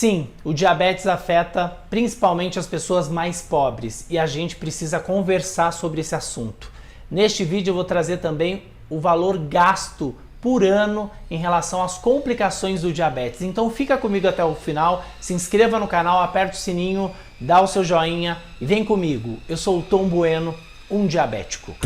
Sim, o diabetes afeta principalmente as pessoas mais pobres e a gente precisa conversar sobre esse assunto. Neste vídeo eu vou trazer também o valor gasto por ano em relação às complicações do diabetes. Então fica comigo até o final, se inscreva no canal, aperte o sininho, dá o seu joinha e vem comigo. Eu sou o Tom Bueno, um diabético.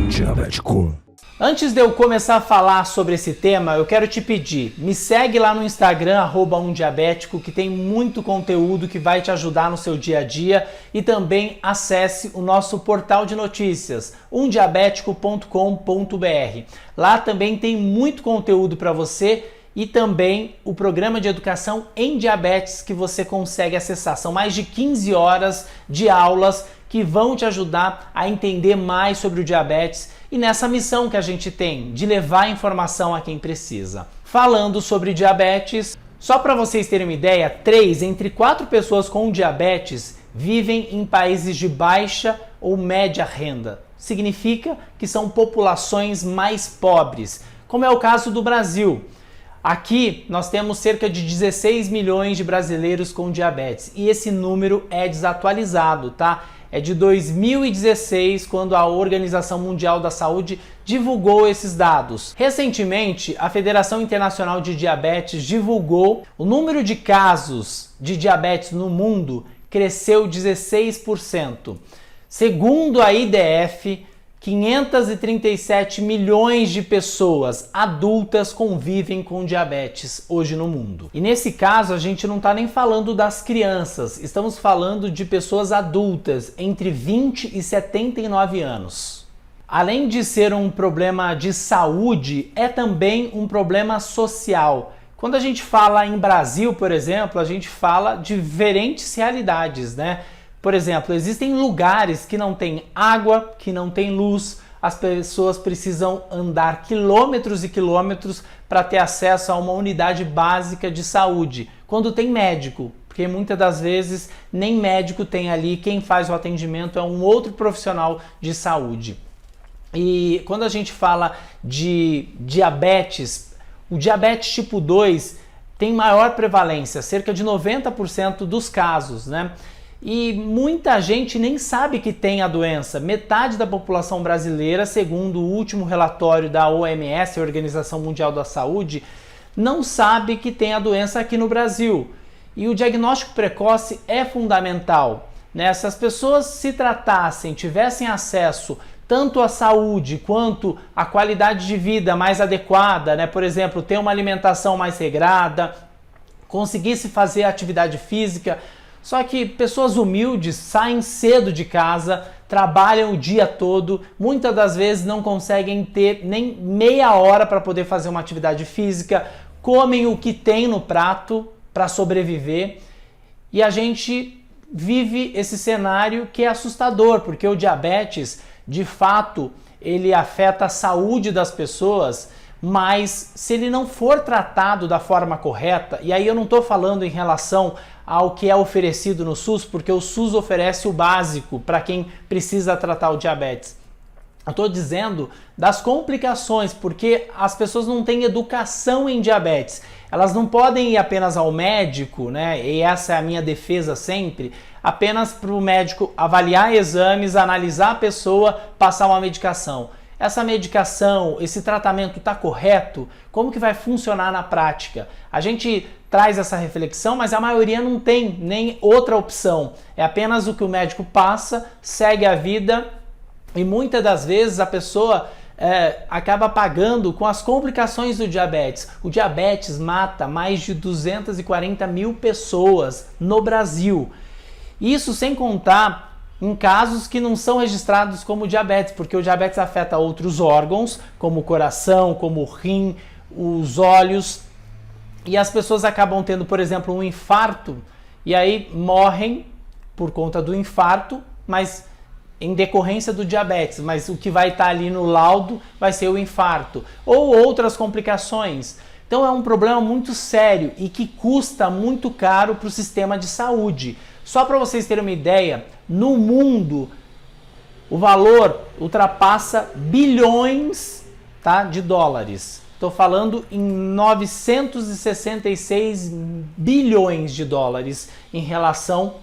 Diabético. Antes de eu começar a falar sobre esse tema, eu quero te pedir, me segue lá no Instagram, @umdiabético, que tem muito conteúdo que vai te ajudar no seu dia a dia, e também acesse o nosso portal de notícias, umdiabetico.com.br. Lá também tem muito conteúdo para você e também o programa de educação em diabetes que você consegue acessar. São mais de 15 horas de aulas que vão te ajudar a entender mais sobre o diabetes e nessa missão que a gente tem de levar informação a quem precisa. Falando sobre diabetes, só para vocês terem uma ideia, 3 entre 4 pessoas com diabetes vivem em países de baixa ou média renda. Significa que são populações mais pobres, como é o caso do Brasil. Aqui nós temos cerca de 16 milhões de brasileiros com diabetes e esse número é desatualizado, tá? É de 2016, quando a Organização Mundial da Saúde divulgou esses dados. Recentemente, a Federação Internacional de Diabetes divulgou o número de casos de diabetes no mundo cresceu 16%. Segundo a IDF, 537 milhões de pessoas adultas convivem com diabetes hoje no mundo. E nesse caso a gente não está nem falando das crianças, estamos falando de pessoas adultas entre 20 e 79 anos. Além de ser um problema de saúde, é também um problema social. Quando a gente fala em Brasil, por exemplo, a gente fala de diferentes realidades, né? Por exemplo, existem lugares que não tem água, que não tem luz, as pessoas precisam andar quilômetros e quilômetros para ter acesso a uma unidade básica de saúde, quando tem médico, porque muitas das vezes nem médico tem ali, quem faz o atendimento é um outro profissional de saúde. E quando a gente fala de diabetes, o diabetes tipo 2 tem maior prevalência, cerca de 90% dos casos, né? E muita gente nem sabe que tem a doença. Metade da população brasileira, segundo o último relatório da OMS, a Organização Mundial da Saúde, não sabe que tem a doença aqui no Brasil. E o diagnóstico precoce é fundamental, né? Se as pessoas se tratassem, tivessem acesso tanto à saúde quanto à qualidade de vida mais adequada, né? Por exemplo, ter uma alimentação mais regrada, conseguisse fazer atividade física. Só que pessoas humildes saem cedo de casa, trabalham o dia todo, muitas das vezes não conseguem ter nem meia hora para poder fazer uma atividade física, comem o que tem no prato para sobreviver e a gente vive esse cenário que é assustador, porque o diabetes, de fato, ele afeta a saúde das pessoas, mas se ele não for tratado da forma correta, e aí eu não estou falando em relação ao que é oferecido no SUS, porque o SUS oferece o básico para quem precisa tratar o diabetes. Eu estou dizendo das complicações, porque as pessoas não têm educação em diabetes. Elas não podem ir apenas ao médico, né? E essa é a minha defesa sempre, apenas para o médico avaliar exames, analisar a pessoa, passar uma medicação. Essa medicação, esse tratamento está correto? Como que vai funcionar na prática? A gente traz essa reflexão, mas a maioria não tem nem outra opção. É apenas o que o médico passa, segue a vida e muitas das vezes a pessoa acaba pagando com as complicações do diabetes. O diabetes mata mais de 240 mil pessoas no Brasil. Isso sem contar em casos que não são registrados como diabetes, porque o diabetes afeta outros órgãos, como o coração, como o rim, os olhos, e as pessoas acabam tendo, por exemplo, um infarto, e aí morrem por conta do infarto, mas em decorrência do diabetes, mas o que vai estar ali no laudo vai ser o infarto, ou outras complicações. Então é um problema muito sério e que custa muito caro para o sistema de saúde. Só para vocês terem uma ideia, no mundo o valor ultrapassa bilhões tá? De dólares. Estou falando em 966 bilhões de dólares em relação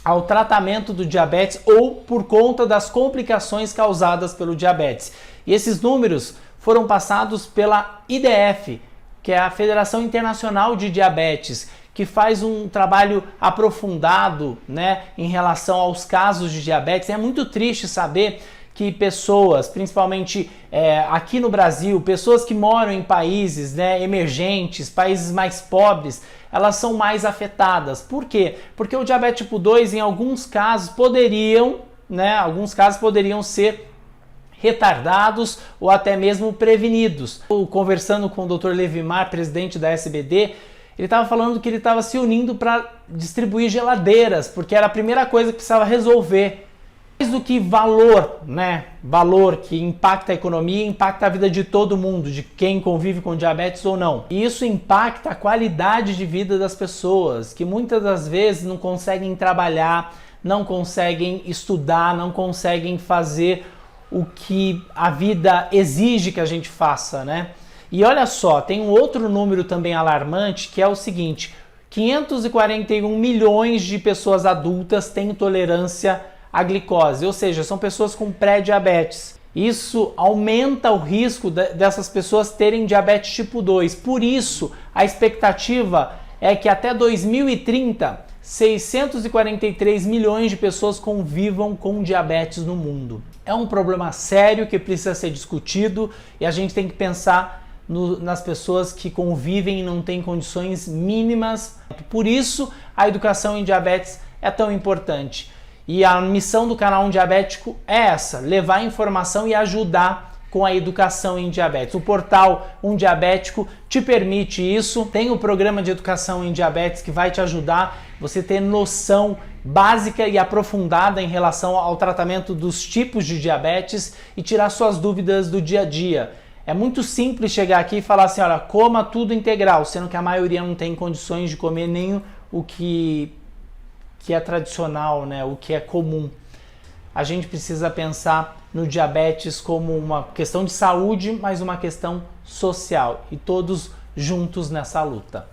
ao tratamento do diabetes ou por conta das complicações causadas pelo diabetes. E esses números foram passados pela IDF, que é a Federação Internacional de Diabetes, que faz um trabalho aprofundado, né, em relação aos casos de diabetes. É muito triste saber que pessoas, principalmente aqui no Brasil, pessoas que moram em países, né, emergentes, países mais pobres, elas são mais afetadas. Por quê? Porque o diabetes tipo 2, em alguns casos, poderiam ser retardados ou até mesmo prevenidos. Conversando com o Dr. Levimar, presidente da SBD, ele estava falando que ele estava se unindo para distribuir geladeiras, porque era a primeira coisa que precisava resolver. Mais do que valor, né? Valor que impacta a economia, impacta a vida de todo mundo, de quem convive com diabetes ou não. E isso impacta a qualidade de vida das pessoas, que muitas das vezes não conseguem trabalhar, não conseguem estudar, não conseguem fazer o que a vida exige que a gente faça, né? E olha só, tem um outro número também alarmante, que é o seguinte: 541 milhões de pessoas adultas têm intolerância à glicose, ou seja, são pessoas com pré-diabetes. Isso aumenta o risco dessas pessoas terem diabetes tipo 2. Por isso, a expectativa é que até 2030, 643 milhões de pessoas convivam com diabetes no mundo. É um problema sério que precisa ser discutido e a gente tem que pensar nas pessoas que convivem e não têm condições mínimas. Por isso, a educação em diabetes é tão importante. E a missão do canal Um Diabético é essa: levar informação e ajudar com a educação em diabetes. O portal Um Diabético te permite isso. Tem o programa de educação em diabetes que vai te ajudar você ter noção básica e aprofundada em relação ao tratamento dos tipos de diabetes e tirar suas dúvidas do dia a dia. É muito simples chegar aqui e falar assim: olha, coma tudo integral, sendo que a maioria não tem condições de comer nem o que é tradicional, né? O que é comum. A gente precisa pensar no diabetes como uma questão de saúde, mas uma questão social, e todos juntos nessa luta.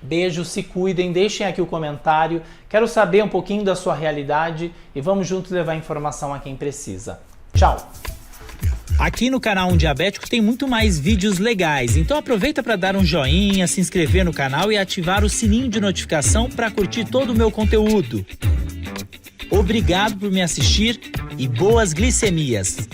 Beijo, se cuidem, deixem aqui o comentário, quero saber um pouquinho da sua realidade e vamos juntos levar informação a quem precisa. Tchau! Aqui no canal Um Diabético tem muito mais vídeos legais, então aproveita para dar um joinha, se inscrever no canal e ativar o sininho de notificação para curtir todo o meu conteúdo. Obrigado por me assistir e boas glicemias!